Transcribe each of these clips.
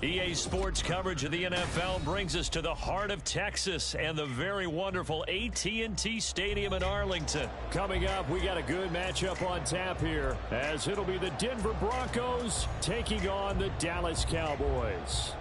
EA Sports coverage of the NFL brings us to the heart of Texas and the very wonderful AT&T Stadium in Arlington. Coming up, we got a good matchup on tap here, as it'll be the Denver Broncos taking on the Dallas Cowboys.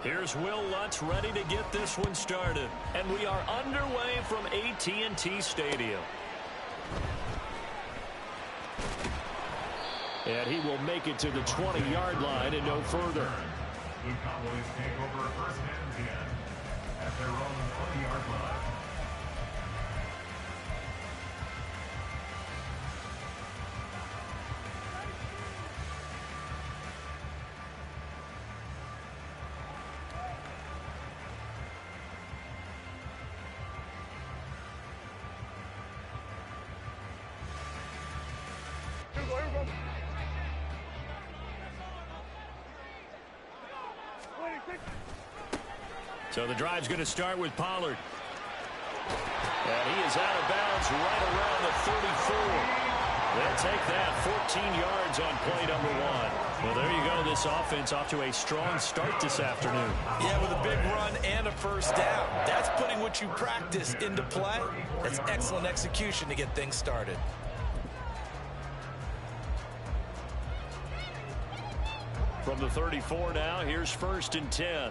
Here's Will Lutz ready to get this one started. And we are underway from AT&T Stadium. And he will make it to the 20-yard line and no further. The Cowboys take over first and 10 at their own 20-yard line. So the drive's going to start with Pollard. And he is out of bounds right around the 34. They'll take that 14 yards on play number 1. Well, there you go. This offense off to a strong start this afternoon. Yeah, with a big run and a first down. That's putting what you practice into play. That's excellent execution to get things started. From the 34 now, here's first and 10.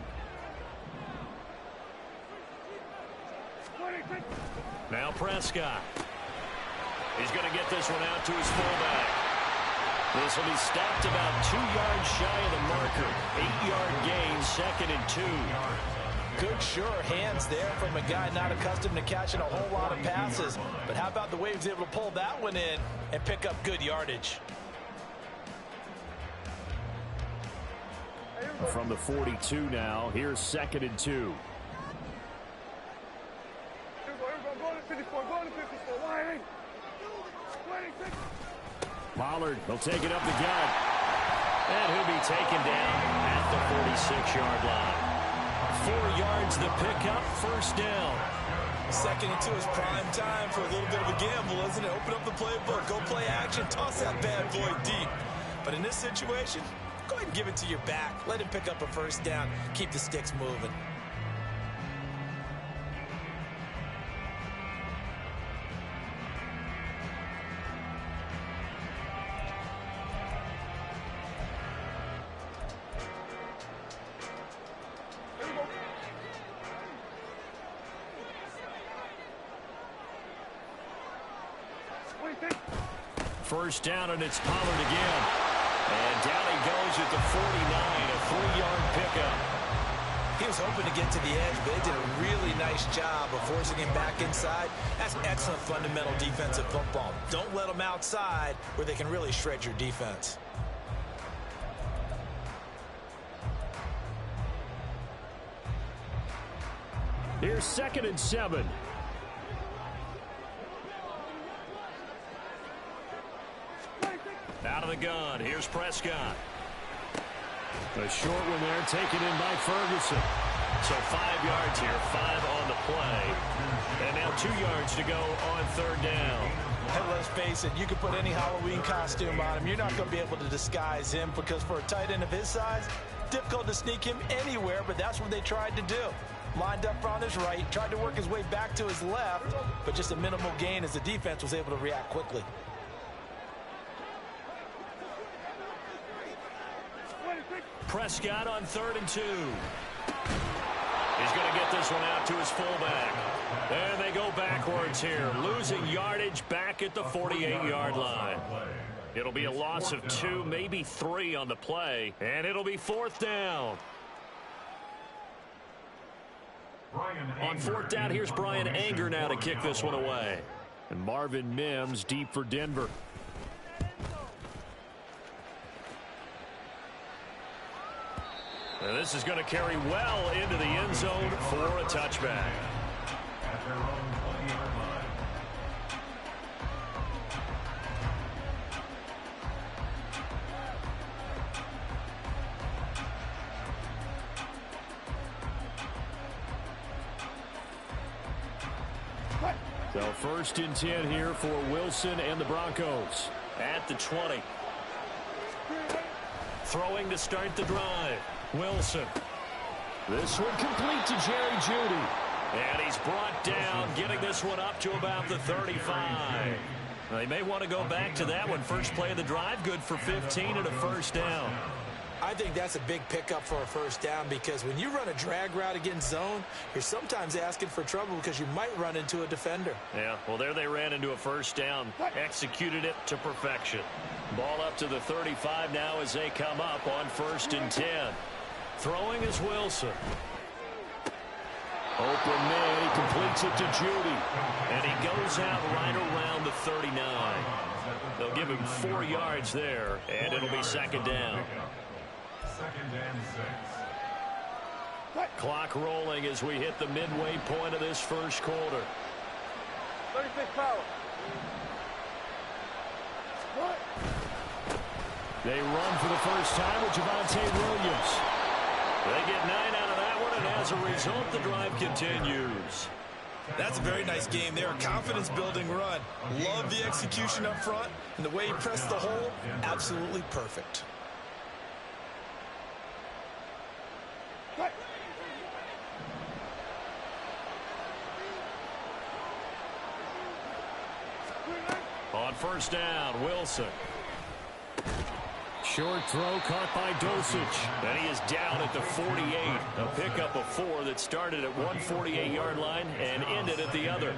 Now Prescott. He's going to get this one out to his fullback. This will be stopped about 2 yards shy of the marker. 8-yard gain, second and 2. Good, sure hands there from a guy not accustomed to catching a whole lot of passes. But how about the way he was able to pull that one in and pick up good yardage? From the 42 now, here's second and 2. Pollard, he'll take it up the gut. And he'll be taken down at the 46-yard line. 4 yards the pickup, first down. Second and 2 is prime time for a little bit of a gamble, isn't it? Open up the playbook, go play action, toss that bad boy deep. But in this situation, go ahead and give it to your back. Let him pick up a first down. Keep the sticks moving. First down, and it's Pollard again. And down he goes at the 49, a 3-yard pickup. He was hoping to get to the edge, but they did a really nice job of forcing him back inside. That's excellent fundamental defensive football. Don't let them outside where they can really shred your defense. Here's second and 7. Out of the gun, here's Prescott. A short one there, taken in by Ferguson. So 5 yards here, 5 on the play. And now 2 yards to go on third down. And let's face it, you can put any Halloween costume on him. You're not going to be able to disguise him because for a tight end of his size, difficult to sneak him anywhere, but that's what they tried to do. Lined up on his right, tried to work his way back to his left, but just a minimal gain as the defense was able to react quickly. Prescott on 3rd and 2. He's going to get this one out to his fullback. And they go backwards here, losing yardage back at the 48-yard line. It'll be a loss of 2, maybe 3 on the play, and it'll be 4th down. On 4th down, here's Brian Anger now to kick this one away. And Marvin Mims deep for Denver. And this is going to carry well into the end zone for a touchback. So 1st and 10 here for Wilson and the Broncos. At the 20. Throwing to start the drive. Wilson. This one complete to Jerry Jeudy. And he's brought down, getting this one up to about the 35. They may want to go back to that one. First play of the drive, good for 15 and a first down. I think that's a big pickup for a first down because when you run a drag route against zone, you're sometimes asking for trouble because you might run into a defender. Yeah, well, there they ran into a first down. Executed it to perfection. Ball up to the 35 now as they come up on 1st and 10. Throwing is Wilson. Open man, he completes it to Jeudy. And he goes out right around the 39. They'll give him 4 yards there, and it'll be 2nd down. 2nd and 6. Clock rolling as we hit the midway point of this first quarter. 36 power. They run for the first time with Javonte Williams. They get 9 out of that one, and as a result, the drive continues. That's a very nice game there. Confidence-building run. Love the execution up front, and the way he pressed the hole, absolutely perfect. On 1st down, Wilson. Short throw caught by Dosich. And he is down at the 48. A pickup of 4 that started at 148-yard line and ended at the other.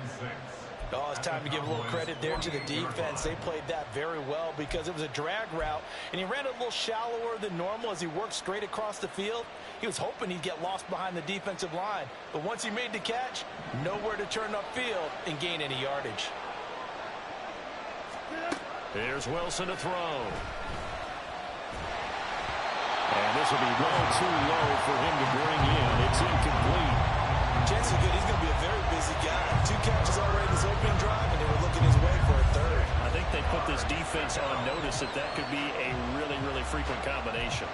Oh, it's time to give a little credit there to the defense. They played that very well because it was a drag route, and he ran a little shallower than normal as he worked straight across the field. He was hoping he'd get lost behind the defensive line, but once he made the catch, nowhere to turn upfield and gain any yardage. Here's Wilson to throw. And this will be well too low for him to bring in. It's incomplete. Chances are good he's going to be a very busy guy. 2 catches already in this opening drive, and they were looking his way for a 3rd. I think they put this defense on notice that that could be a really, really frequent combination.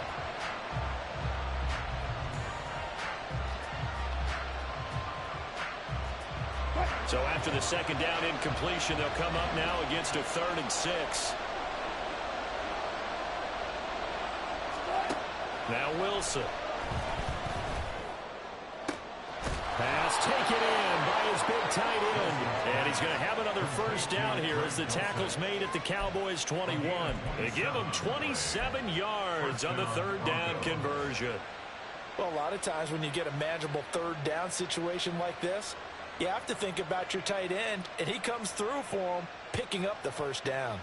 So after the 2nd down incompletion, they'll come up now against a 3rd and 6. Now Wilson. Pass taken in by his big tight end. And he's going to have another first down here as the tackle's made at the Cowboys' 21. They give him 27 yards on the 3rd down conversion. Well, a lot of times when you get a manageable 3rd down situation like this, you have to think about your tight end, and he comes through for him, picking up the first down.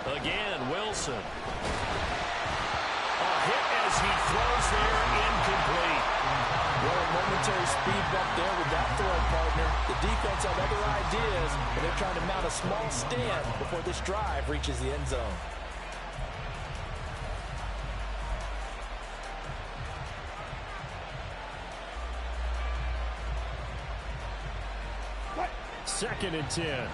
Again, Wilson. A hit as he throws there, incomplete. Well, a momentary speed bump there with that throw partner. The defense had other ideas, and they're trying to mount a small stand before this drive reaches the end zone. Second and 10.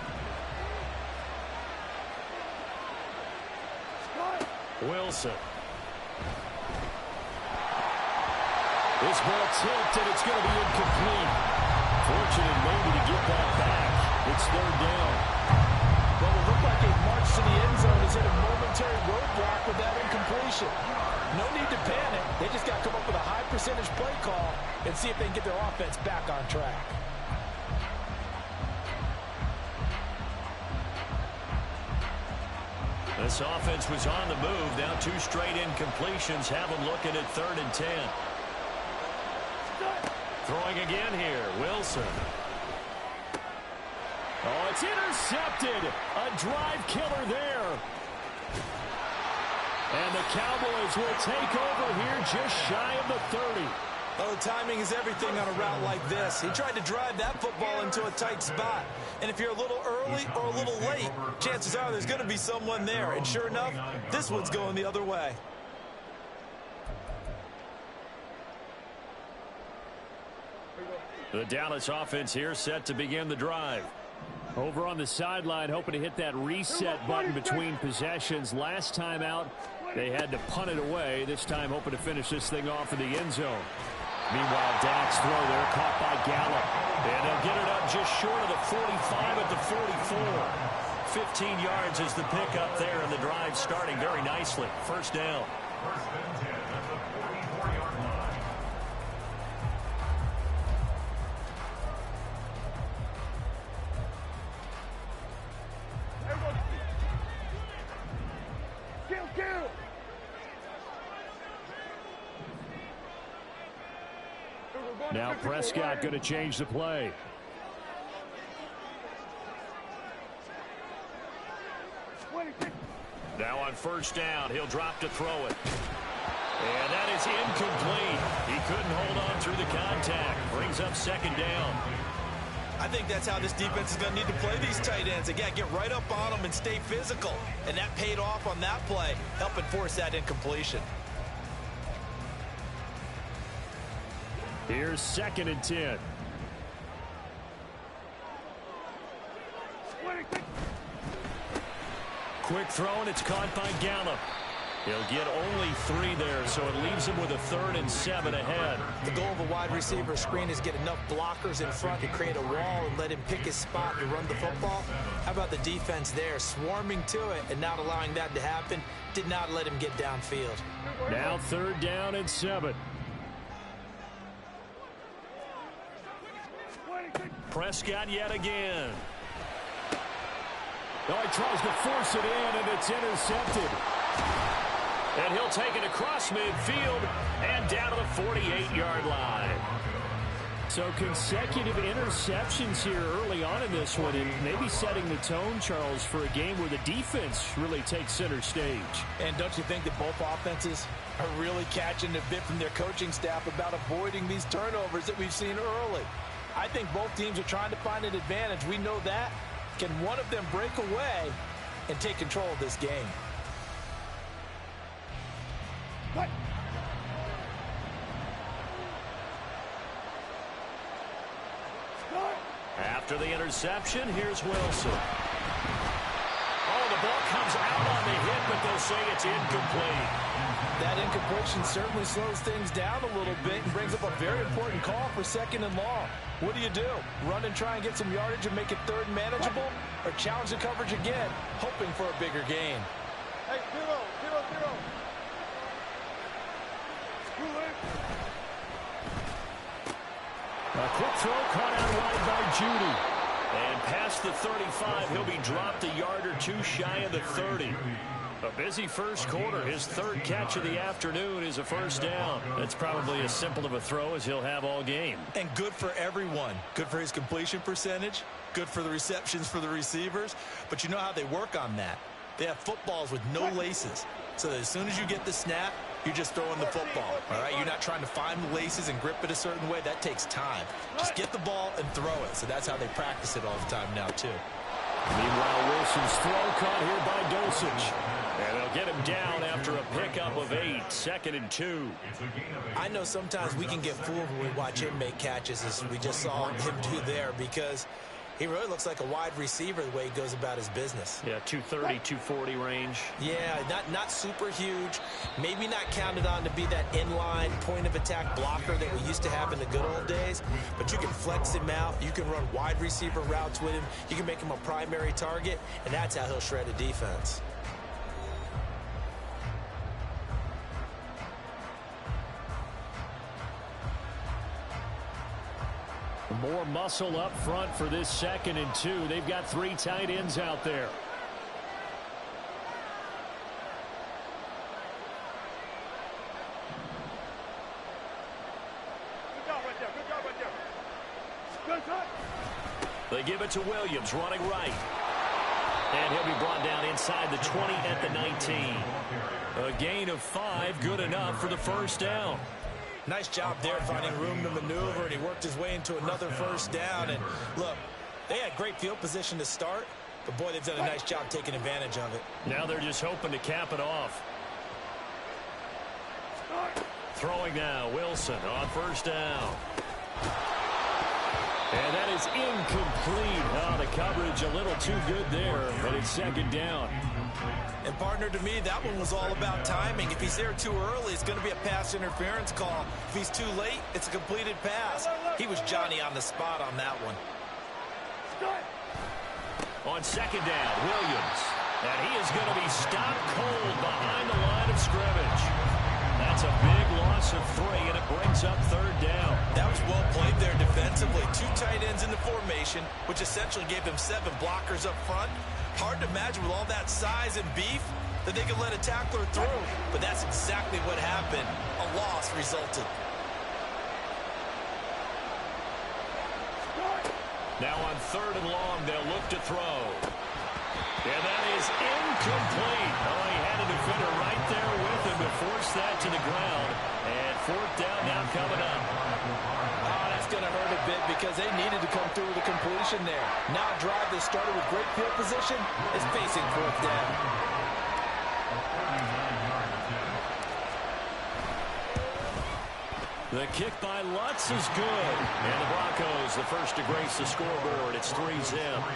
Wilson. This ball tipped, and it's going to be incomplete. Fortunate maybe to get that back. It's 3rd down. Well, it looked like a march to the end zone has hit a momentary roadblock with that incompletion. No need to panic. They just got to come up with a high percentage play call and see if they can get their offense back on track. This offense was on the move. Now 2 straight incompletions have them looking at 3rd and 10. Throwing again here, Wilson. Oh, it's intercepted. A drive killer there. And the Cowboys will take over here just shy of the 30. Oh, timing is everything on a route like this. He tried to drive that football into a tight spot. And if you're a little early or a little late, chances are there's going to be someone there. And sure enough, this one's going the other way. The Dallas offense here set to begin the drive. Over on the sideline, hoping to hit that reset button between possessions. Last time out, they had to punt it away. This time, hoping to finish this thing off in the end zone. Meanwhile, Dak's throw there, caught by Gallup. And they'll get it up just short of the 45 at the 44. 15 yards is the pickup there, and the drive starting very nicely. First down. First and 10 at the 44-yard line. Kill. Now Prescott going to change the play. Now on first down, he'll drop to throw it. And that is incomplete. He couldn't hold on through the contact. Brings up second down. I think that's how this defense is going to need to play these tight ends. Again, get right up on them and stay physical. And that paid off on that play, helping force that incompletion. Here's second and 10. Quick throw, and it's caught by Gallup. He'll get only 3 there, so it leaves him with a 3rd and 7 ahead. The goal of a wide receiver screen is get enough blockers in front to create a wall and let him pick his spot to run the football. How about the defense there, swarming to it and not allowing that to happen? Did not let him get downfield. Now 3rd down and 7. Prescott yet again. Oh, he tries to force it in, and it's intercepted. And he'll take it across midfield and down to the 48-yard line. So consecutive interceptions here early on in this one, and maybe setting the tone, Charles, for a game where the defense really takes center stage. And don't you think that both offenses are really catching a bit from their coaching staff about avoiding these turnovers that we've seen early? I think both teams are trying to find an advantage. We know that. Can one of them break away and take control of this game? What? After the interception, here's Wilson. Oh, the ball comes out on the hit, but they'll say it's incomplete. That incompletion certainly slows things down a little bit and brings up a very important call for 2nd and long. What do? Run and try and get some yardage and make it 3rd and manageable? Or challenge the coverage again, hoping for a bigger gain? Hey, 0. A quick throw caught out wide by Judy. And past the 35, he'll be dropped a yard or 2 shy of the 30. A busy first quarter. His 3rd catch of the afternoon is a first down. That's probably as simple of a throw as he'll have all game. And good for everyone. Good for his completion percentage. Good for the receptions for the receivers. But you know how they work on that. They have footballs with no laces. So that as soon as you get the snap, you're just throwing the football. All right, you're not trying to find the laces and grip it a certain way. That takes time. Just get the ball and throw it. So that's how they practice it all the time now, too. Meanwhile, Wilson's throw caught here by Dosich. And they'll get him down after a pickup of 8, 2nd and 2. I know sometimes we can get fooled when we watch him make catches, as we just saw him do there, because he really looks like a wide receiver the way he goes about his business. Yeah, 230, 240 range. Yeah, not super huge. Maybe not counted on to be that inline point-of-attack blocker that we used to have in the good old days. But you can flex him out. You can run wide receiver routes with him. You can make him a primary target, and that's how he'll shred a defense. More muscle up front for this 2nd and 2. They've got 3 tight ends out there. Good job right there. Good cut. They give it to Williams, running right. And he'll be brought down inside the 20 at the 19. A gain of 5, good enough for the first down. Nice job there finding room to maneuver, and he worked his way into another first down. And look, they had great field position to start, but boy, they've done a nice job taking advantage of it. Now they're just hoping to cap it off. Throwing now, Wilson on first down. And that is incomplete. Oh, the coverage a little too good there, but it's second down. And partner, to me, that one was all about timing. If he's there too early, it's going to be a pass interference call. If he's too late, it's a completed pass. He was Johnny on the spot on that one. On second down, Williams. And he is going to be stopped cold behind the line of scrimmage. That's a big loss of 3, and it brings up third down. That was well played there defensively. 2 tight ends in the formation, which essentially gave them 7 blockers up front. Hard to imagine with all that size and beef that they could let a tackler through. But that's exactly what happened. A loss resulted. Now on third and long, they'll look to throw. And that is incomplete. Oh, he had a defender right there with him to force that to the ground. And fourth down now coming up. Oh, that's going to hurt a bit because they needed to come through with a completion there. Now a drive that started with great field position is facing fourth down. The kick by Lutz is good. And the Broncos, the first to grace the scoreboard. It's 3-zip.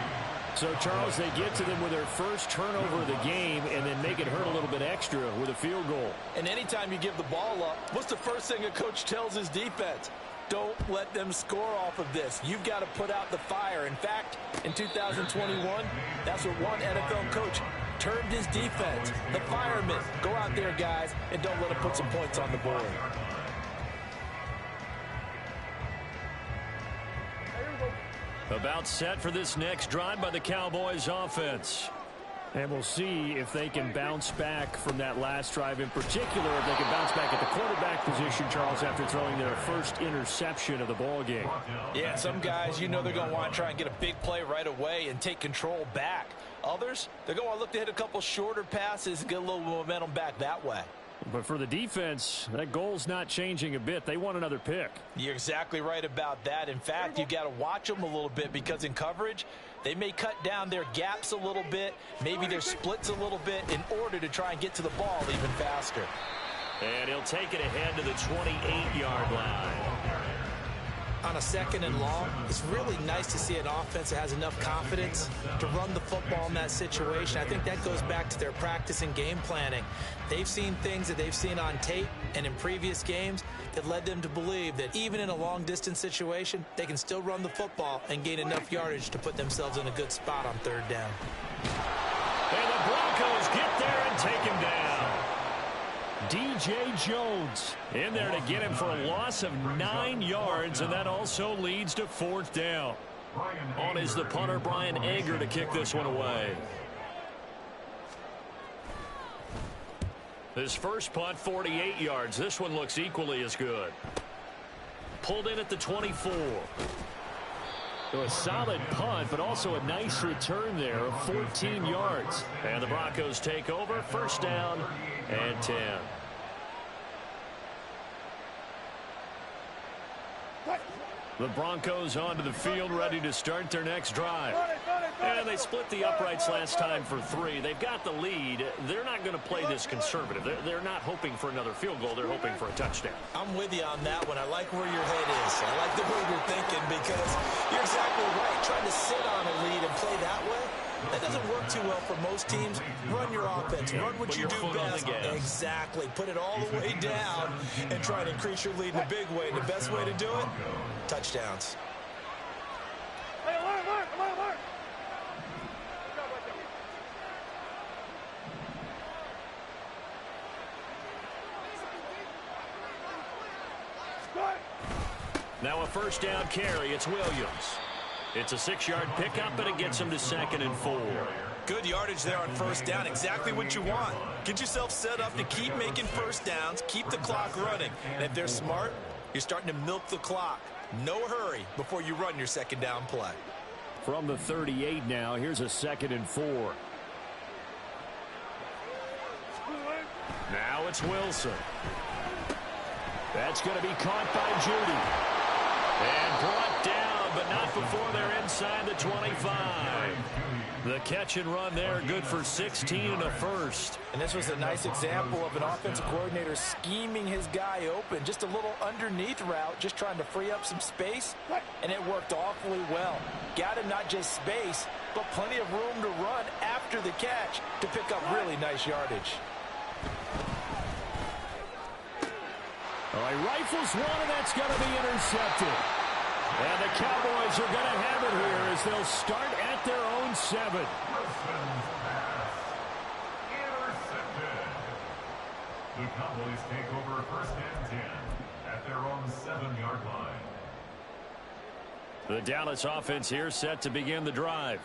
So, Charles, they get to them with their first turnover of the game and then make it hurt a little bit extra with a field goal. And anytime you give the ball up, what's the first thing a coach tells his defense? Don't let them score off of this. You've got to put out the fire. In fact, in 2021, that's what one NFL coach termed his defense. The firemen. Go out there, guys, and don't let them put some points on the board. About set for this next drive by the Cowboys offense. And we'll see if they can bounce back from that last drive, in particular, if they can bounce back at the quarterback position, Charles, after throwing their first interception of the ball game. Yeah, some guys, you know they're going to want to try and get a big play right away and take control back. Others, they're going to want to look to hit a couple shorter passes and get a little momentum back that way. But for the defense, that goal's not changing a bit. They want another pick. You're exactly right about that. In fact, you've got to watch them a little bit because in coverage, they may cut down their gaps a little bit, maybe their splits a little bit in order to try and get to the ball even faster. And he'll take it ahead to the 28-yard line. On a second and long, it's really nice to see an offense that has enough confidence to run the football in that situation. I think that goes back to their practice and game planning. They've seen things that they've seen on tape and in previous games that led them to believe that even in a long-distance situation, they can still run the football and gain enough yardage to put themselves in a good spot on third down. And the Broncos get there and take him down. DJ Jones in there to get him for a loss of 9 yards, and that also leads to fourth down. On is the punter, Brian Egger, to kick this one away. His first punt, 48 yards. This one looks equally as good. Pulled in at the 24. So a solid punt, but also a nice return there of 14 yards. And the Broncos take over, first down and 10. The Broncos onto the field, ready to start their next drive. And they split the uprights last time for 3. They've got the lead. They're not going to play this conservative. They're not hoping for another field goal. They're hoping for a touchdown. I'm with you on that one. I like where your head is. I like the way you're thinking because you're exactly right. Trying to sit on a lead and play that way, that doesn't work too well for most teams. Run your offense. Run what you do best. Exactly. Put it all the way down and try to increase your lead in a big way. And the best way to do it, touchdowns. Hey, alert. Now a first down carry. It's Williams. It's a 6-yard pickup, and it gets him to 2nd and 4. Good yardage there on first down. Exactly what you want. Get yourself set up to keep making first downs, keep the clock running. And if they're smart, you're starting to milk the clock. No hurry before you run your second down play. From the 38 now, here's a 2nd and 4. Now it's Wilson. That's going to be caught by Judy. And brought down but not before they're inside the 25. The catch and run there, good for 16 and a first. And this was a nice example of an offensive coordinator scheming his guy open. Just a little underneath route, just trying to free up some space, and it worked awfully well. Got him not just space, but plenty of room to run after the catch to pick up really nice yardage. All right, rifles one, and that's going to be intercepted. And the Cowboys are going to have it here as they'll start at their own 7. Intercepted. The Cowboys take over first and 10 at their own 7-yard line. The Dallas offense here set to begin the drive.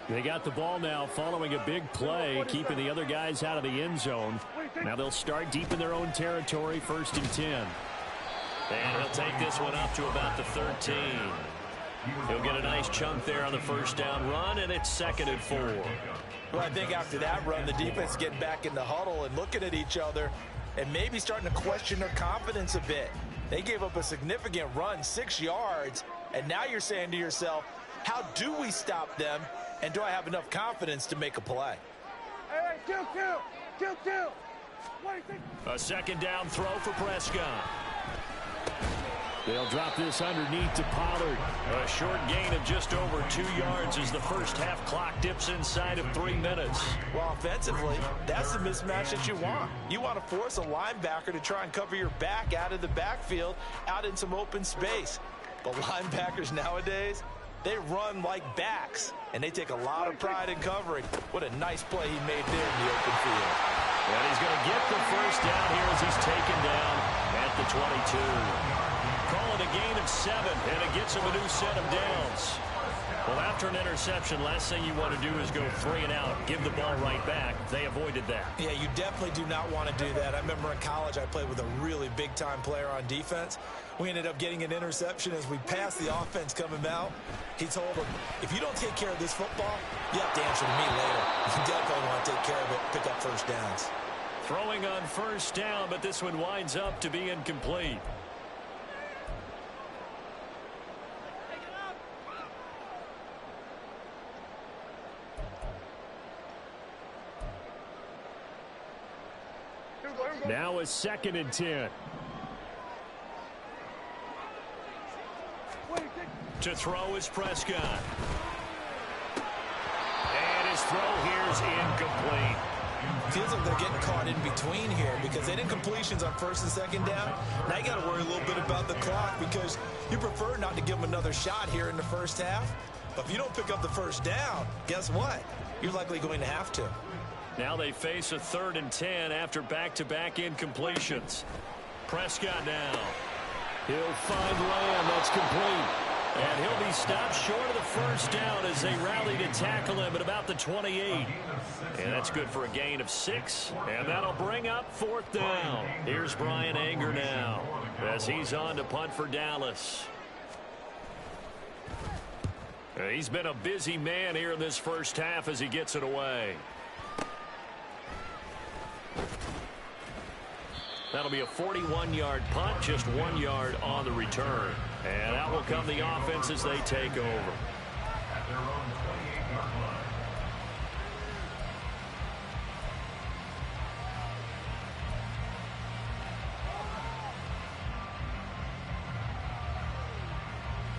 They got the ball now following a big play, keeping the other guys out of the end zone. Now they'll start deep in their own territory, first and 10. And he'll take this one up to about the 13. He'll get a nice chunk there on the first down run, and it's 2nd and 4. Well, I think after that run, the defense getting back in the huddle and looking at each other and maybe starting to question their confidence a bit. They gave up a significant run, 6 yards, and now you're saying to yourself, how do we stop them, and do I have enough confidence to make a play? Hey, kill. A second down throw for Prescott. They'll drop this underneath to Pollard. A short gain of just over 2 yards as the first half clock dips inside of 3 minutes. Well, offensively, that's the mismatch that you want. You want to force a linebacker to try and cover your back out of the backfield, out in some open space. But linebackers nowadays, they run like backs, and they take a lot of pride in covering. What a nice play he made there in the open field. And he's going to get the first down here as he's taken down at the 22. Call it a gain of 7, and it gets him a new set of downs. Well, after an interception, last thing you want to do is go 3 and out, give the ball right back. They avoided that. Yeah, you definitely do not want to do that. I remember in college I played with a really big-time player on defense. We ended up getting an interception as we passed the offense coming out. He told him, if you don't take care of this football, you have to answer to me later. You definitely want to take care of it, pick up first downs. Throwing on first down, but this one winds up to be incomplete. Now a 2nd and 10. To throw is Prescott. And his throw here is incomplete. Feels like they're getting caught in between here because they didn't completions on first and second down. Now you got to worry a little bit about the clock because you prefer not to give them another shot here in the first half. But if you don't pick up the first down, guess what? You're likely going to have to. Now they face a 3rd and 10 after back-to-back incompletions. Prescott now. He'll find Lamb. That's complete. And he'll be stopped short of the first down as they rally to tackle him at about the 28. And that's good for a gain of 6. And that'll bring up 4th down. Here's Brian Anger now as he's on to punt for Dallas. He's been a busy man here in this first half as he gets it away. That'll be a 41-yard punt, just 1 yard on the return. And out will come the offense as they take over. At their own 28-yard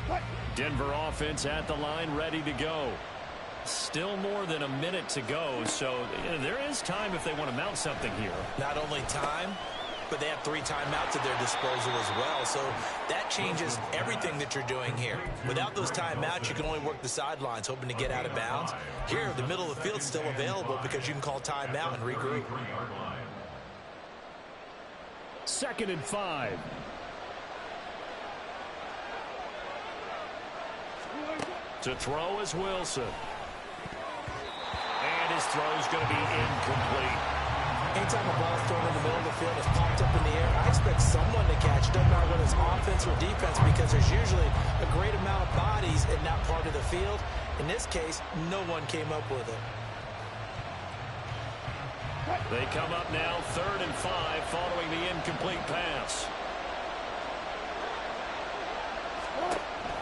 line. Denver offense at the line, ready to go. Still more than a minute to go, so there is time if they want to mount something here. Not only time, but they have 3 timeouts at their disposal as well. So that changes everything that you're doing here. Without those timeouts, you can only work the sidelines, hoping to get out of bounds. Here, the middle of the field's still available because you can call timeout and regroup. 2nd and 5. To throw is Wilson. And his throw's going to be incomplete. Anytime a ball's thrown in the middle of the field, it's popped up in the air, I expect someone to catch it. Doesn't matter whether it's offense or defense because there's usually a great amount of bodies in that part of the field. In this case, no one came up with it. They come up now 3rd and 5 following the incomplete pass.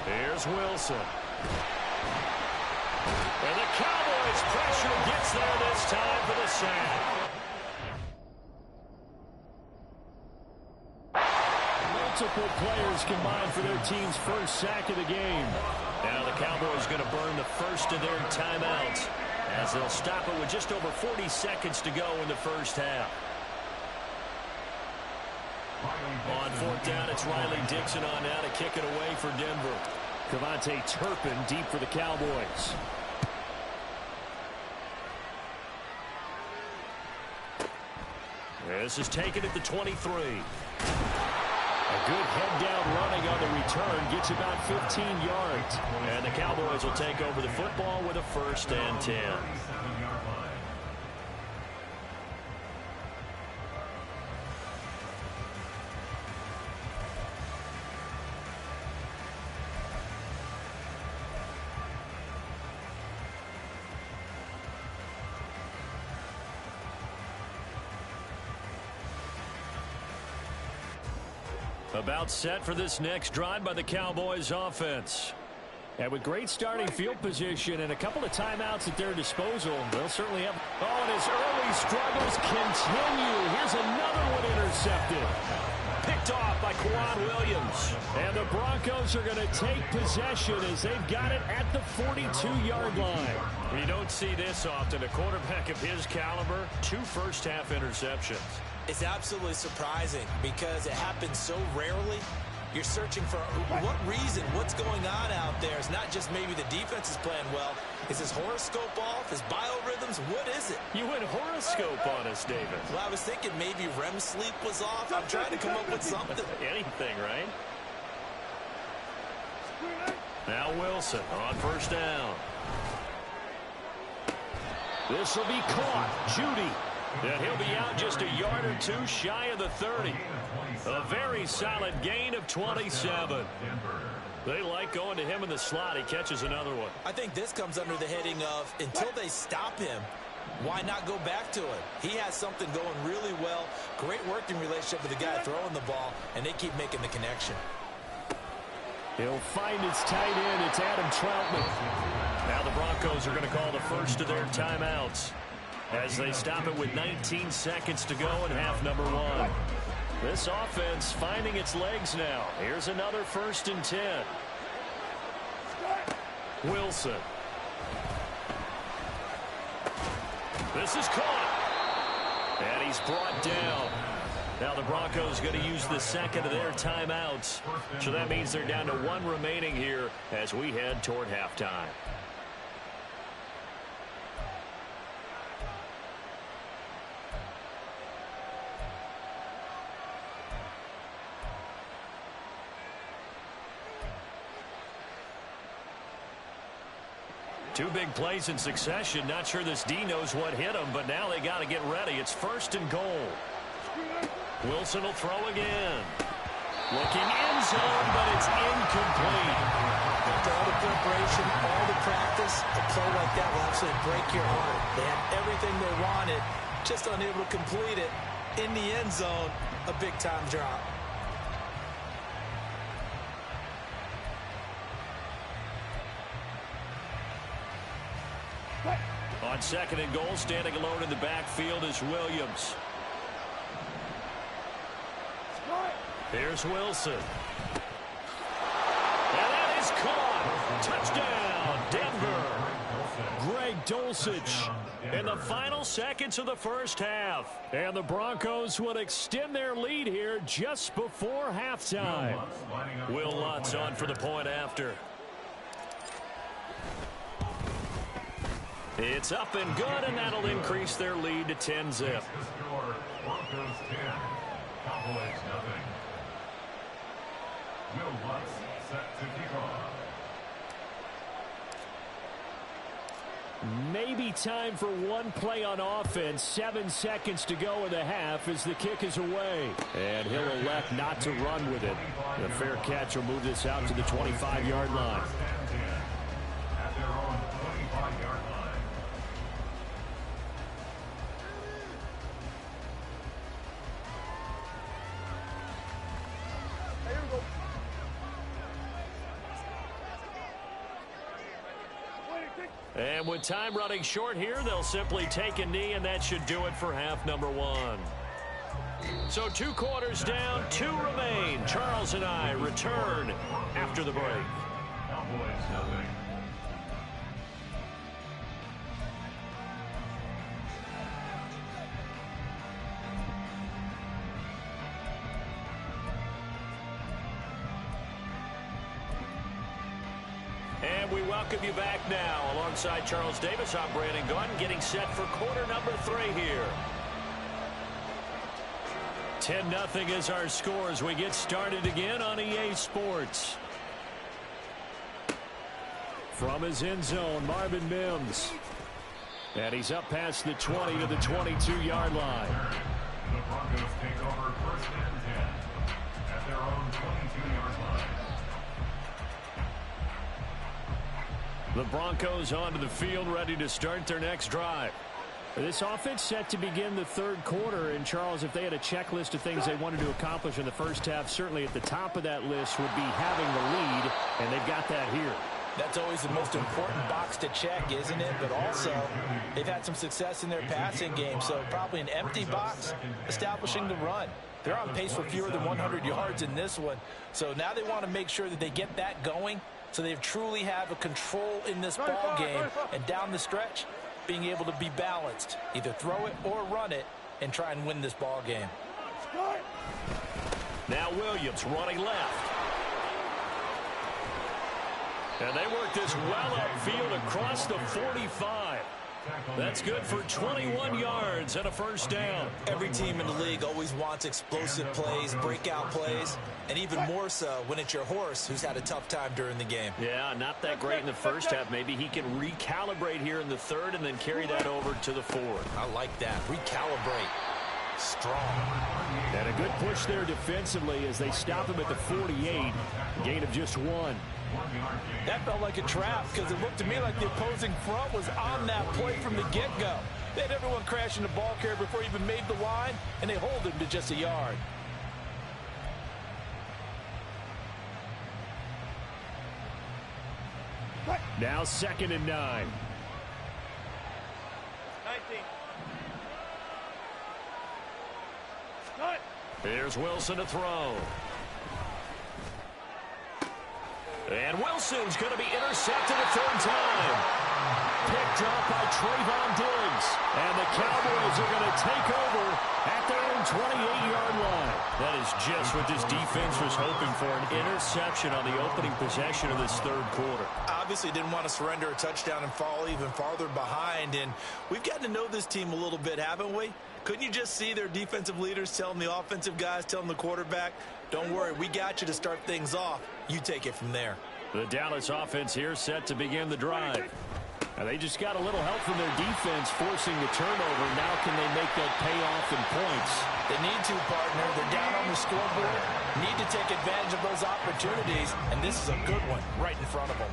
Here's Wilson. And the Cowboys' pressure gets there this time for the sack. Multiple players combined for their team's first sack of the game. Now the Cowboys going to burn the first of their timeouts as they'll stop it with just over 40 seconds to go in the first half. On fourth down, it's Riley Dixon on now to kick it away for Denver. Cavante Turpin deep for the Cowboys. This is taken at the 23. A good head-down running on the return gets about 15 yards. And the Cowboys will take over the football with a 1st and 10. About set for this next drive by the Cowboys offense. And with great starting field position and a couple of timeouts at their disposal, they'll certainly have... Oh, and his early struggles continue. Here's another one intercepted. Picked off by Quan Williams. And the Broncos are going to take possession as they've got it at the 42-yard line. You don't see this often. A quarterback of his caliber, 2 first-half interceptions. It's absolutely surprising because it happens so rarely. You're searching for what reason, what's going on out there. It's not just maybe the defense is playing well. Is his horoscope off? His biorhythms? What is it? You went horoscope on us, David. Well, I was thinking maybe REM sleep was off. I'm trying to come up with something. Anything, right? Now Wilson on 1st down. This will be caught. Judy. And he'll be out just a yard or 2 shy of the 30. A very solid gain of 27. They like going to him in the slot. He catches another one. I think this comes under the heading of until they stop him, why not go back to him? He has something going really well. Great working relationship with the guy throwing the ball, and they keep making the connection. He'll find his tight end. It's Adam Troutman. Now the Broncos are going to call the first of their timeouts as they stop it with 19 seconds to go in half number 1. This offense finding its legs now. Here's another 1st and 10. Wilson. This is caught. And he's brought down. Now the Broncos going to use the second of their timeouts. So that means they're down to 1 remaining here as we head toward halftime. Two big plays in succession. Not sure this D knows what hit him, but now they got to get ready. It's 1st and goal. Wilson will throw again. Looking end zone, but it's incomplete. After all the preparation, all the practice, a play like that will absolutely break your heart. They had everything they wanted, just unable to complete it. In the end zone, a big-time drop. On 2nd and goal, standing alone in the backfield is Williams. Here's Wilson. And that is caught. Touchdown, Denver. Greg Dulcich in the final seconds of the first half. And the Broncos will extend their lead here just before halftime. Will Lutz on for the point after. It's up and good, and that'll increase their lead to 10-zip. Broncos 10, Cowboys nothing. Will Lutz set to kick off. Maybe time for one play on offense. 7 seconds to go in the half as the kick is away. And he'll elect not to run with it. The fair catch will move this out to the 25-yard line. At their own 25-yard line. And with time running short here, they'll simply take a knee, and that should do it for half number one. So 2 quarters down, 2 remain. Charles and I return after the break. And we welcome you back now. Alongside Charles Davis, I'm Brandon Gunn, getting set for quarter number 3 here. 10-0 is our score as we get started again on EA Sports. From his end zone, Marvin Mims. And he's up past the 20 to the 22-yard line. The Broncos take over first and 10 at their own 22-yard line. The Broncos onto the field, ready to start their next drive. This offense set to begin the 3rd quarter. And, Charles, if they had a checklist of things they wanted to accomplish in the first half, certainly at the top of that list would be having the lead, and they've got that here. That's always the most important box to check, isn't it? But also, they've had some success in their passing game, so probably an empty box establishing the run. They're on pace for fewer than 100 yards in this one. So now they want to make sure that they get that going so they truly have a control in this ball game. And down the stretch, being able to be balanced, either throw it or run it, and try and win this ball game. Now Williams running left. And they work this well upfield across the 45. That's good for 21 yards and a first down. Every team in the league always wants explosive plays, breakout plays, and even more so when it's your horse who's had a tough time during the game. Yeah, not that great in the first half. Maybe he can recalibrate here in the 3rd and then carry that over to the 4th. I like that. Recalibrate. Strong. And a good push there defensively as they stop him at the 48. Gain of just 1. That felt like a trap because it looked to me like the opposing front was on that play from the get-go. They had everyone crashing the ball carrier before he even made the line, and they hold him to just a yard. Now 2nd and 9. 19. Cut. Here's Wilson to throw. And Wilson's going to be intercepted a 3rd time. Picked up by Trayvon Diggs. And the Cowboys are going to take over at their own 28-yard line. That is just what this defense was hoping for, an interception on the opening possession of this 3rd quarter. Obviously didn't want to surrender a touchdown and fall even farther behind. And we've gotten to know this team a little bit, haven't we? Couldn't you just see their defensive leaders telling the offensive guys, telling the quarterback, don't worry, we got you to start things off. You take it from there. The Dallas offense here set to begin the drive. And they just got a little help from their defense forcing the turnover. Now can they make that pay off in points? They need to, partner. They're down on the scoreboard. Need to take advantage of those opportunities. And this is a good one right in front of them.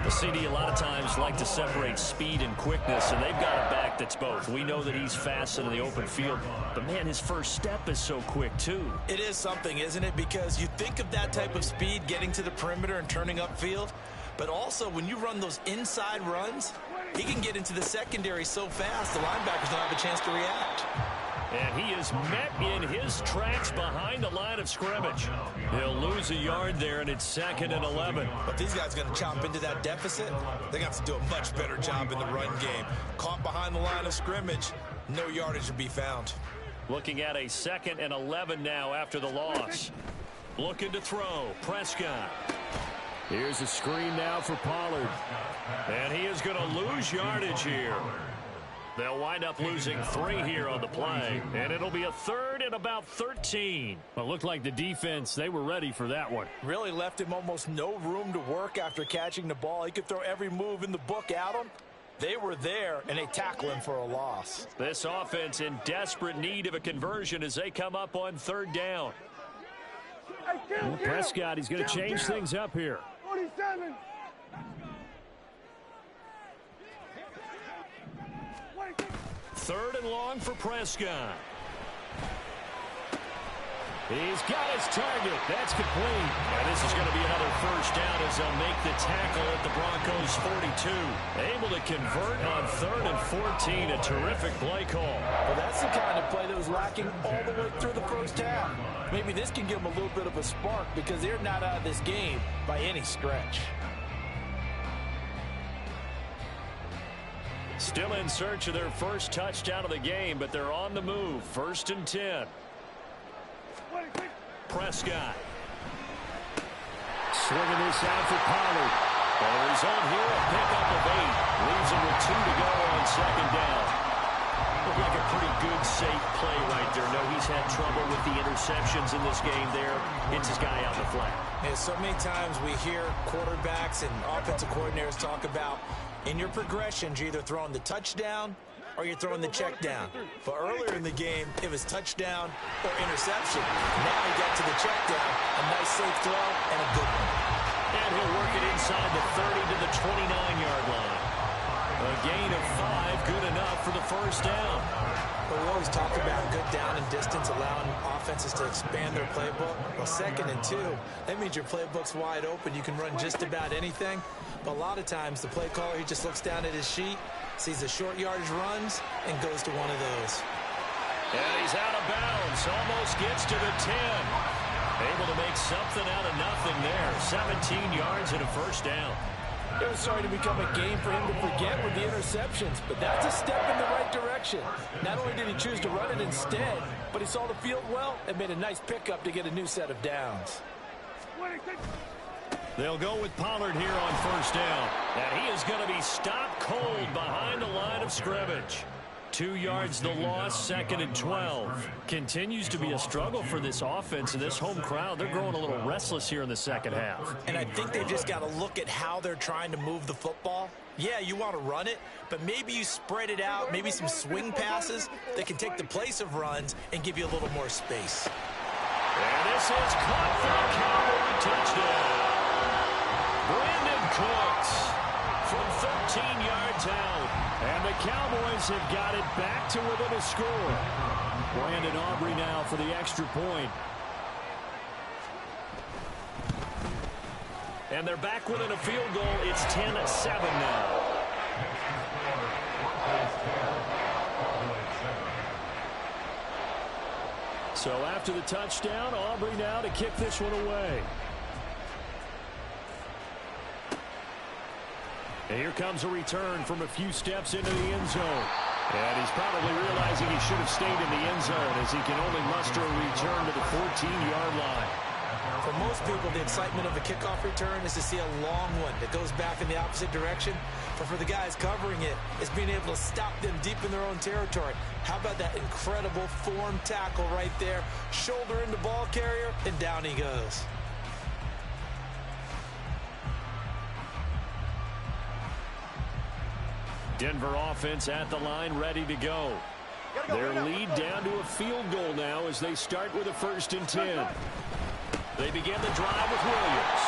The CD a lot of times like to separate speed and quickness, and they've got a back that's both. We know that he's fast in the open field, but man, his first step is so quick too. It is something, isn't it? Because you think of that type of speed getting to the perimeter and turning upfield, but also when you run those inside runs, he can get into the secondary so fast the linebackers don't have a chance to react. And he is met in his tracks behind the line of scrimmage. He'll lose a yard there, and it's 2nd and 11. But these guys going to chop into that deficit. They got to do a much better job in the run game. Caught behind the line of scrimmage, no yardage to be found. Looking at a 2nd and 11 now after the loss. Looking to throw, Prescott. Here's a screen now for Pollard. And he is going to lose yardage here. They'll wind up losing 3 here on the play, and it'll be a 3rd and about 13. Well, it looked like the defense, they were ready for that one. Really left him almost no room to work after catching the ball. He could throw every move in the book at him. They were there, and they tackle him for a loss. This offense in desperate need of a conversion as they come up on 3rd down. Well, Prescott, he's going to change things up here. 47. 3rd and long for Prescott. He's got his target. That's complete. And this is going to be another first down as they'll make the tackle at the Broncos' 42. Able to convert on 3rd and 14. A terrific play call. Well, that's the kind of play that was lacking all the way through the first half. Maybe this can give them a little bit of a spark because they're not out of this game by any stretch. Still in search of their first touchdown of the game, but they're on the move. 1st and 10. Prescott. Swinging this out for Pollard. And the result here, a pickup of 8. Leaves him with 2 to go on 2nd down. Looked like a pretty good, safe play right there. No, he's had trouble with the interceptions in this game there. Hits his guy out in the flat. Yeah, so many times we hear quarterbacks and offensive coordinators talk about in your progressions, you're either throwing the touchdown or you're throwing the check down. But earlier in the game, it was touchdown or interception. Now he got to the check down, a nice safe throw, and a good one. And he'll work it inside the 30 to the 29-yard line. A gain of 5, good enough for the first down. But we always talk about good down and distance, allowing offenses to expand their playbook. Well, 2nd and 2, that means your playbook's wide open. You can run just about anything. But a lot of times, the play caller, he just looks down at his sheet, sees the short yardage runs, and goes to one of those. And he's out of bounds. Almost gets to the 10. Able to make something out of nothing there. 17 yards and a first down. It was starting to become a game for him to forget with the interceptions, but that's a step in the right direction. Not only did he choose to run it instead, but he saw the field well and made a nice pickup to get a new set of downs. They'll go with Pollard here on first down. And he is going to be stopped cold behind the line of scrimmage. 2 yards the loss, 2nd and 12. Continues to be a struggle for this offense and this home crowd. They're growing a little restless here in the second half. And I think they've just got to look at how they're trying to move the football. Yeah, you want to run it, but maybe you spread it out, maybe some swing passes that can take the place of runs and give you a little more space. And this is caught for a Cowboy touchdown. Brandon Cooks from 13 yards out. And the Cowboys have got it back to within a score. Brandon Aubrey now for the extra point. And they're back within a field goal. It's 10-7 now. So after the touchdown, Aubrey now to kick this one away. And here comes a return from a few steps into the end zone. And he's probably realizing he should have stayed in the end zone as he can only muster a return to the 14-yard line. For most people, the excitement of a kickoff return is to see a long one that goes back in the opposite direction. But for the guys covering it, it's being able to stop them deep in their own territory. How about that incredible form tackle right there? Shoulder into ball carrier, and down he goes. Denver offense at the line, ready to go. Their lead down to a field goal now as they start with a 1st and 10. They begin the drive with Williams.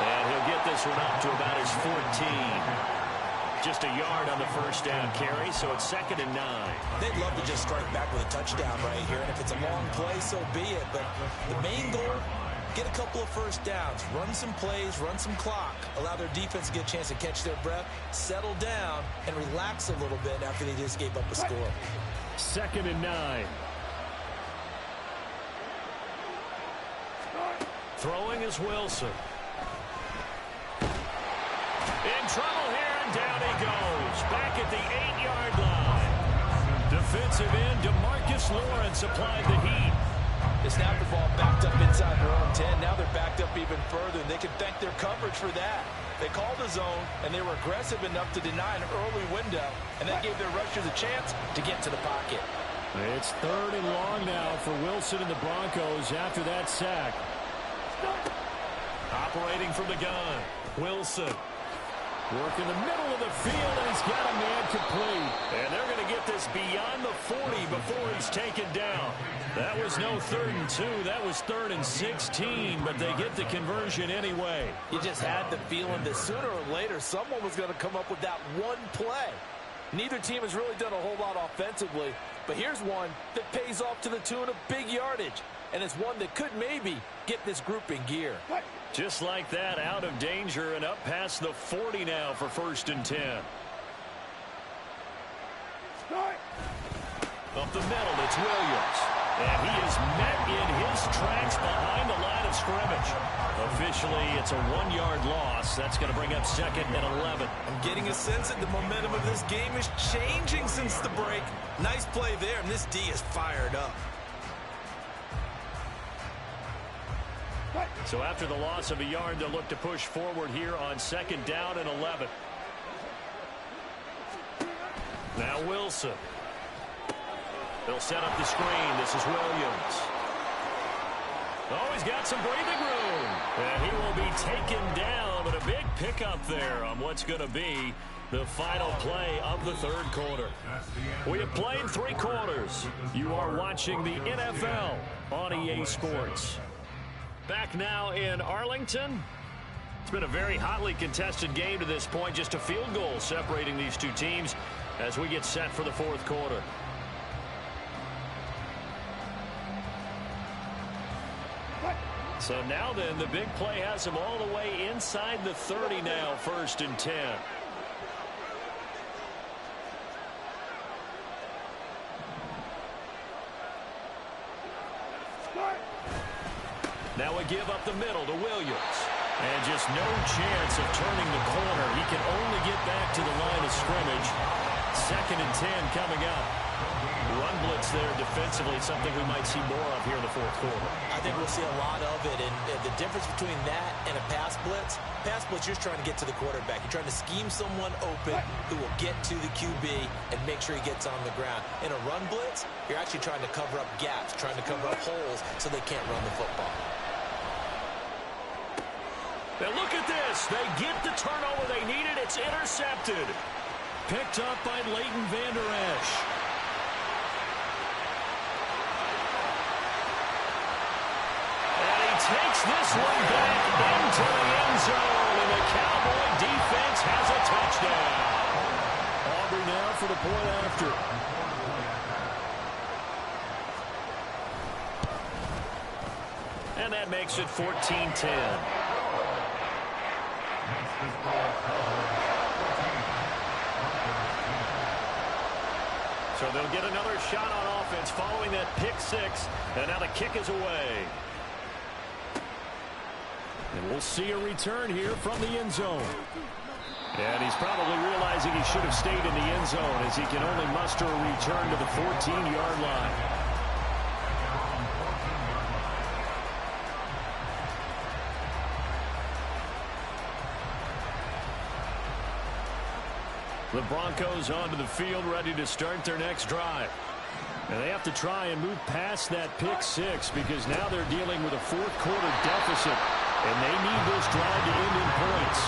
And he'll get this one up to about his 14. Just a yard on the first down carry, so it's 2nd and 9. They'd love to just strike back with a touchdown right here, and if it's a long play, so be it. But the main goal, get a couple of first downs, run some plays, run some clock, allow their defense to get a chance to catch their breath, settle down, and relax a little bit after they just gave up a score. 2nd and 9. Throwing is Wilson. In trouble here, and down he goes. Back at the 8-yard line. Defensive end DeMarcus Lawrence applied the heat. They snapped the ball backed up inside their own 10. Now they're backed up even further, and they can thank their coverage for that. They called the zone, and they were aggressive enough to deny an early window, and that gave their rushers a chance to get to the pocket. It's 3rd and long now for Wilson and the Broncos after that sack. Operating from the gun, Wilson. Work in the middle of the field, and he's got a man complete. And they're going to get this beyond the 40 before he's taken down. That was no 3rd and 2. That was 3rd and 16, but they get the conversion anyway. You just had the feeling that sooner or later someone was going to come up with that one play. Neither team has really done a whole lot offensively, but here's one that pays off to the tune of big yardage. and it's one that could maybe get this group in gear. Just like that, out of danger and up past the 40 now for 1st and 10. Up the middle, it's Williams. And he is met in his tracks behind the line of scrimmage. Officially, it's a 1-yard loss. That's going to bring up 2nd and 11. I'm getting a sense that the momentum of this game is changing since the break. Nice play there, and this D is fired up. So after the loss of a yard, they'll look to push forward here on 2nd down and 11. Now Wilson. They'll set up the screen. This is Williams. Oh, he's got some breathing room. And he will be taken down, but a big pickup there on what's going to be the final play of the 3rd quarter. We have played 3 quarters. You are watching the NFL on EA Sports. Back now in Arlington. It's been a very hotly contested game to this point. Just a field goal separating these two teams as we get set for the 4th quarter. So now then, the big play has him all the way inside the 30 now, 1st and 10. Now a give up the middle to Williams. And just no chance of turning the corner. He can only get back to the line of scrimmage. 2nd and 10 coming up. Run blitz there defensively, something we might see more of here in the 4th quarter. I think we'll see a lot of it, and the difference between that and a pass blitz, you're just trying to get to the quarterback. You're trying to scheme someone open who will get to the QB and make sure he gets on the ground. In a run blitz, you're actually trying to cover up gaps, trying to cover up holes so they can't run the football. Now look at this. They get the turnover they needed. It's intercepted. Picked up by Leighton Vander Esch. And he takes this one back into the end zone. And the Cowboy defense has a touchdown. Aubrey now for the point after. And that makes it 14-10. So they'll get another shot on offense following that pick 6. And now the kick is away. And we'll see a return here from the end zone. And he's probably realizing he should have stayed in the end zone as he can only muster a return to the 14-yard line. The Broncos onto the field, ready to start their next drive. And they have to try and move past that pick 6 because now they're dealing with a 4th quarter deficit. And they need this drive to end in points.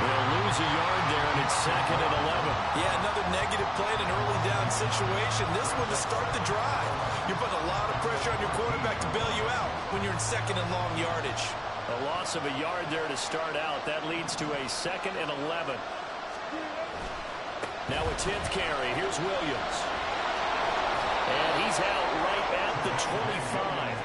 They'll lose a yard there, and it's 2nd and 11. Yeah, another negative play in an early down situation. This one to start the drive. You're putting a lot of pressure on your quarterback to bail you out when you're in 2nd and long yardage. A loss of a yard there to start out. That leads to a 2nd and 11. Now a 10th carry. Here's Williams. And he's out right at the 25.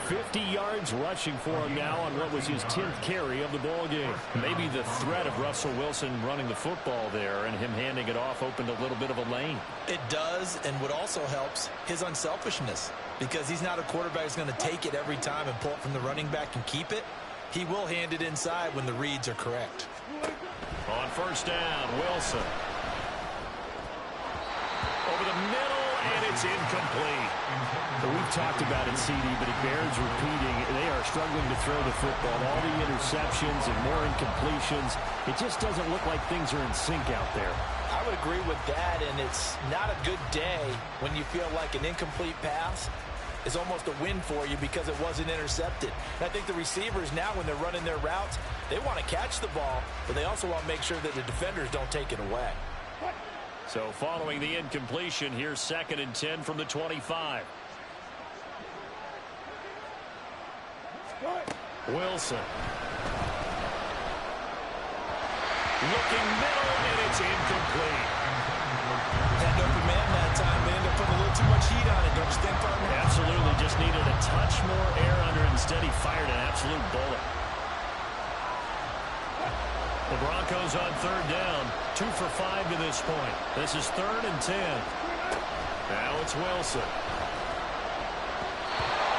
50 yards rushing for him now on what was his 10th carry of the ball game. Maybe the threat of Russell Wilson running the football there and him handing it off opened a little bit of a lane. It does, and what also helps, his unselfishness. Because he's not a quarterback who's going to take it every time and pull it from the running back and keep it. He will hand it inside when the reads are correct. On 1st down, Wilson. Over the middle, and it's incomplete. We've talked about it, CD, but it bears repeating. They are struggling to throw the football. All the interceptions and more incompletions. It just doesn't look like things are in sync out there. I would agree with that, and it's not a good day when you feel like an incomplete pass is almost a win for you because it wasn't intercepted. And I think the receivers now, when they're running their routes, they want to catch the ball, but they also want to make sure that the defenders don't take it away. So following the incompletion, here's 2nd and 10 from the 25. Wilson. Looking middle, and it's incomplete. Had no command that time. They ended up putting a little too much heat on it Don't you think, partner? Absolutely. Just needed a touch more air under it. Instead, he fired an absolute bullet. The Broncos on third down. 2 for 5 to this point. This is 3rd and 10. Now it's Wilson.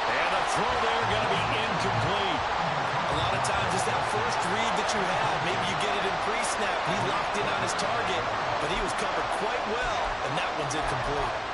And the throw there going to be incomplete. A lot of times it's that first read that you have. Maybe you get it in pre-snap. He locked in on his target, but he was covered quite well, and that one's incomplete.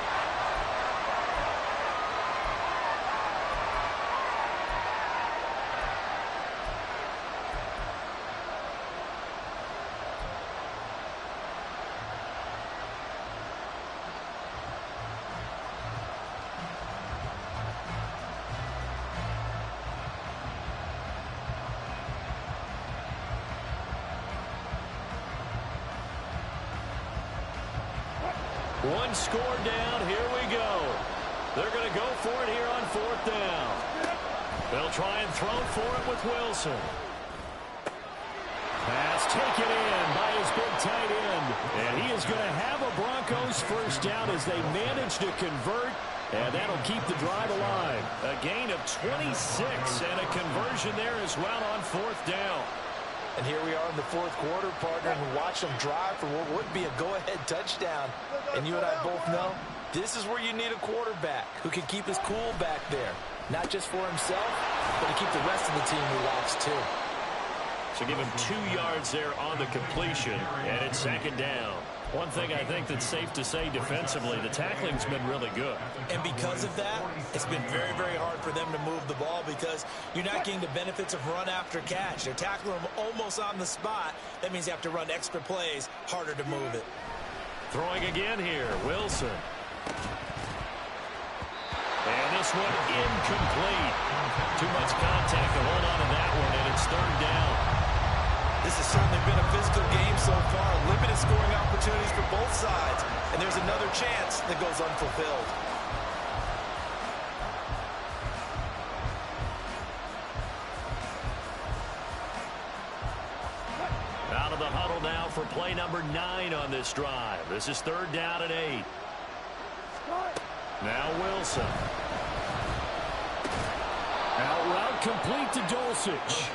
One score down. Here we go. They're going to go for it here on 4th down. They'll try and throw for it with Wilson. Pass taken in by his big tight end. And he is going to have a Broncos first down as they manage to convert. And that'll keep the drive alive. A gain of 26 and a conversion there as well on 4th down. And here we are in the 4th quarter, partner, and watch them drive for what would be a go-ahead touchdown. And you and I both know this is where you need a quarterback who can keep his cool back there. Not just for himself, but to keep the rest of the team relaxed too. So give him 2 yards there on the completion, and it's 2nd down. One thing I think that's safe to say defensively, the tackling's been really good. And because of that, it's been very, very hard for them to move the ball because you're not getting the benefits of run after catch. They're tackling them almost on the spot. That means you have to run extra plays, harder to move it. Throwing again here, Wilson. And this one incomplete. Too much contact to hold on to that one, and it's 3rd down. This has certainly been a physical game so far. Limited scoring opportunities for both sides. And there's another chance that goes unfulfilled. Out of the huddle now for play number 9 on this drive. This is 3rd down and 8. Now Wilson. Out route complete to Dulcich.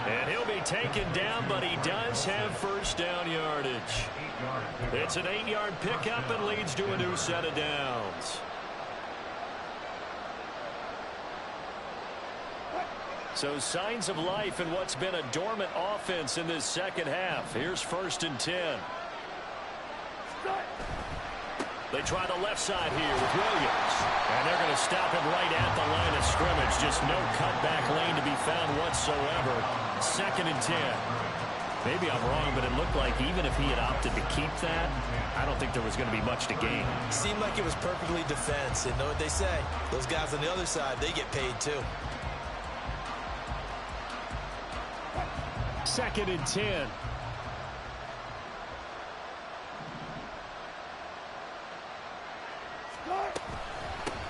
And he'll be taken down, but he does have first down yardage. It's an 8-yard pickup and leads to a new set of downs. So signs of life in what's been a dormant offense in this second half. Here's 1st and 10. They try the left side here with Williams. And they're going to stop him right at the line of scrimmage. Just no cutback lane to be found whatsoever. 2nd and 10. Maybe I'm wrong, but it looked like even if he had opted to keep that, I don't think there was going to be much to gain. Seemed like it was perfectly defense. And know what they say? Those guys on the other side, they get paid too. 2nd and 10.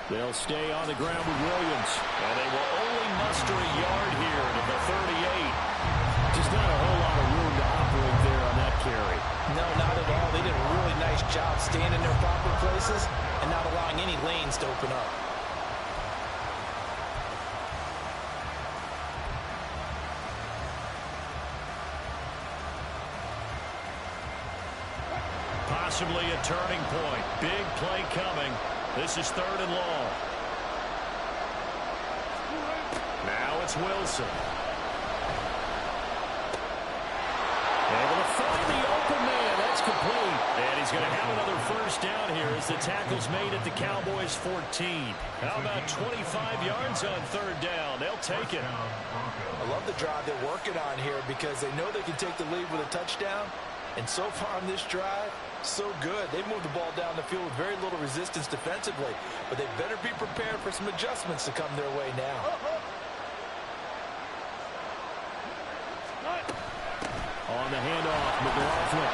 They'll stay on the ground with Williams. And they will only muster a yard here to the 38. Just not a whole lot of room to operate there on that carry. No, not at all. They did a really nice job staying in their proper places and not allowing any lanes to open up. Possibly a turning point. Big play coming. This is 3rd and long. Now it's Wilson. Able to find the open man. That's complete. And he's going to have another first down here as the tackle's made at the Cowboys 14. How about 25 yards on 3rd down? They'll take it. I love the drive they're working on here because they know they can take the lead with a touchdown. And so far on this drive, so good. They moved the ball down the field with very little resistance defensively. But they better be prepared for some adjustments to come their way now. On the handoff, McLaughlin.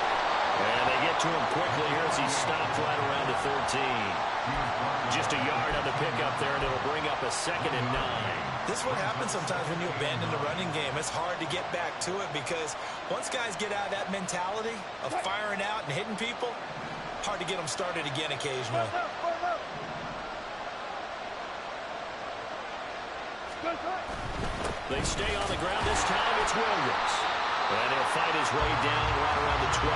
And they get to him quickly here as he stopped right around the 13. Just a yard on the pickup there, and it'll bring up a 2nd and 9. This is what happens sometimes when you abandon the running game. It's hard to get back to it because once guys get out of that mentality of firing out and hitting people, hard to get them started again occasionally. They stay on the ground this time. It's Williams. And he'll fight his way down right around the 12.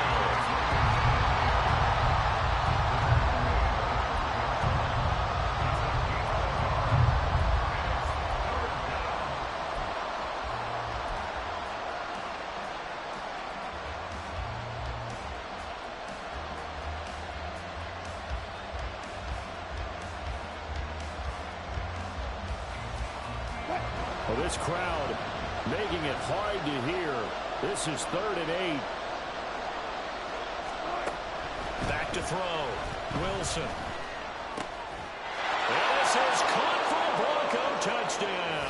Well, this crowd making it hard to hear. This is 3rd and 8. Back to throw. Wilson. And this is caught for a Bronco touchdown.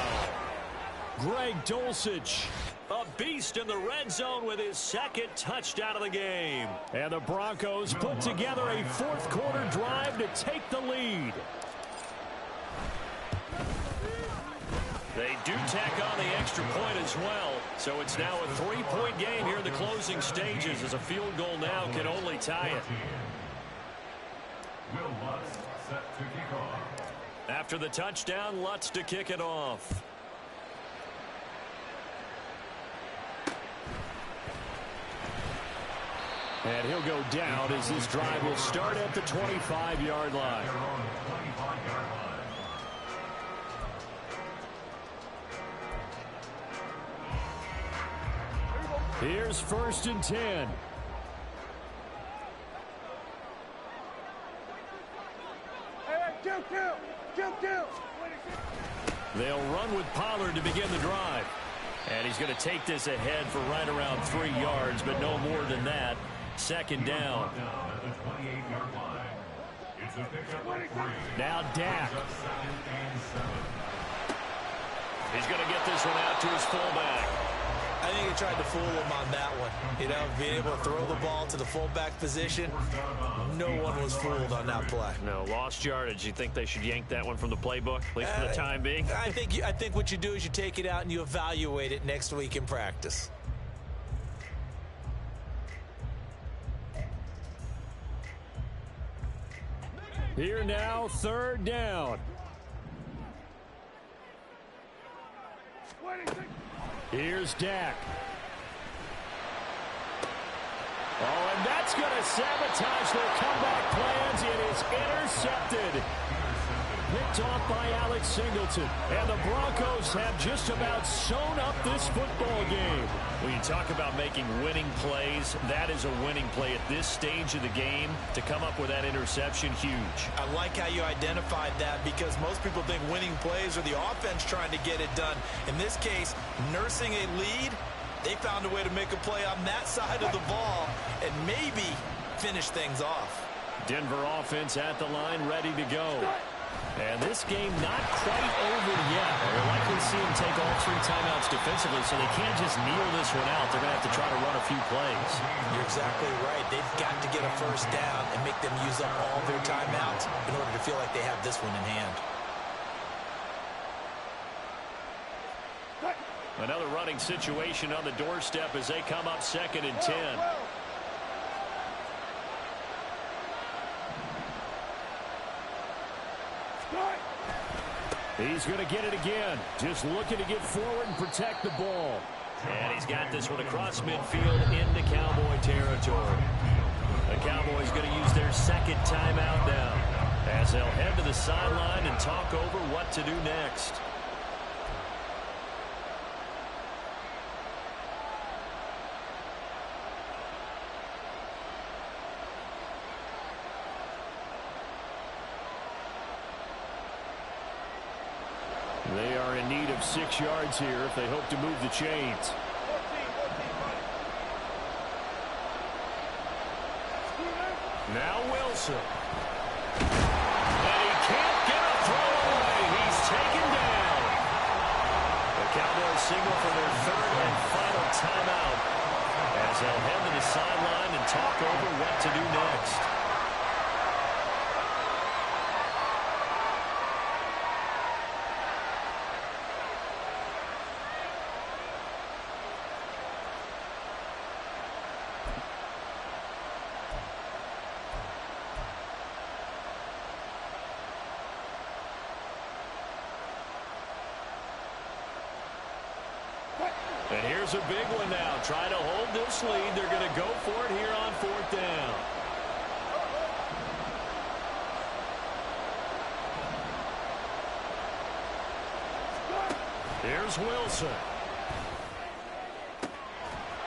Greg Dulcich, a beast in the red zone with his 2nd touchdown of the game. And the Broncos put together a 4th quarter drive to take the lead. They do tack on the extra point as well. So it's now a 3-point game here in the closing stages, as a field goal now can only tie it. Will Lutz set to kick off. After the touchdown, Lutz to kick it off. And he'll go down as this drive will start at the 25-yard line. Their own 25-yard line. Here's 1st and 10. They'll run with Pollard to begin the drive. And he's going to take this ahead for right around 3 yards, but no more than that. 2nd down. Down at the 28-yard line. It's a pickup of 3. Now Dak. Up 2nd and 7. He's going to get this one out to his fullback. I think he tried to fool him on that one. You know, being able to throw the ball to the fullback position. No one was fooled on that play. No, lost yardage. You think they should yank that one from the playbook, at least for the time being? I think what you do is you take it out and you evaluate it next week in practice. Here now, 3rd down. Here's Dak. Oh, and that's going to sabotage their comeback plans. It is intercepted. Picked off by Alex Singleton. And the Broncos have just about sewn up this football game. When you talk about making winning plays, that is a winning play at this stage of the game. To come up with that interception, huge. I like how you identified that, because most people think winning plays are the offense trying to get it done. In this case, nursing a lead, they found a way to make a play on that side of the ball and maybe finish things off. Denver offense at the line, ready to go. And this game not quite over yet. We'll likely see him take all 3 timeouts defensively, so they can't just kneel this one out. They're going to have to try to run a few plays. You're exactly right. They've got to get a 1st down and make them use up all their timeouts in order to feel like they have this one in hand. Another running situation on the doorstep as they come up 2nd and 10. He's going to get it again. Just looking to get forward and protect the ball. And he's got this one across midfield into Cowboy territory. The Cowboys going to use their 2nd timeout now, as they'll head to the sideline and talk over what to do next. They are in need of 6 yards here if they hope to move the chains. Now Wilson. And he can't get a throw away. He's taken down. The Cowboys signal for their 3rd and final timeout, as they'll head to the sideline and talk over what to do next. a big one now. Try to hold this lead. They're going to go for it here on 4th down. Here's Wilson.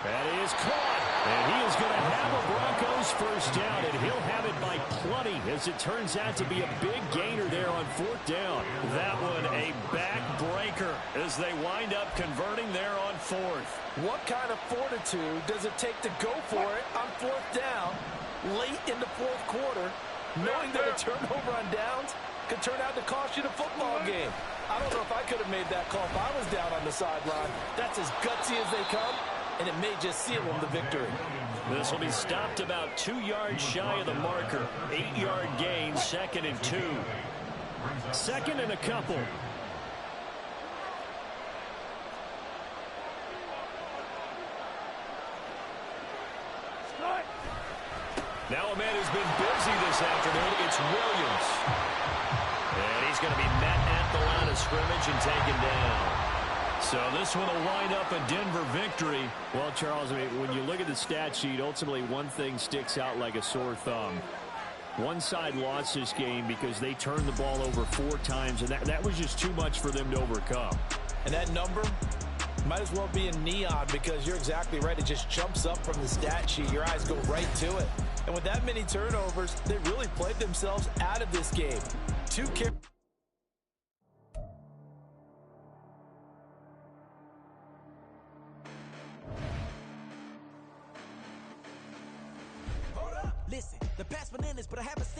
That is caught. And he is going to have a Broncos first down, and he'll have it by plenty, as it turns out to be a big gainer there on 4th down. That one a backbreaker as they wind up converting there on 4th. What kind of fortitude does it take to go for it on 4th down late in the 4th quarter, knowing that a turnover on downs could turn out to cost you the football game? I don't know if I could have made that call if I was down on the sideline. That's as gutsy as they come, and it may just seal them the victory. This will be stopped about 2 yards shy of the marker. 8-yard gain, 2nd and 2. 2nd and a couple. Now a man who's been busy this afternoon. It's Williams. And he's going to be met at the line of scrimmage and taken down. So this one will wind up a Denver victory. Well, Charles, I mean, when you look at the stat sheet, ultimately one thing sticks out like a sore thumb. One side lost this game because they turned the ball over 4 times, and that was just too much for them to overcome. And that number might as well be in neon, because you're exactly right. It just jumps up from the stat sheet. Your eyes go right to it. And with that many turnovers, they really played themselves out of this game. 2 carries. Listen, the past bananas, but I haven't seen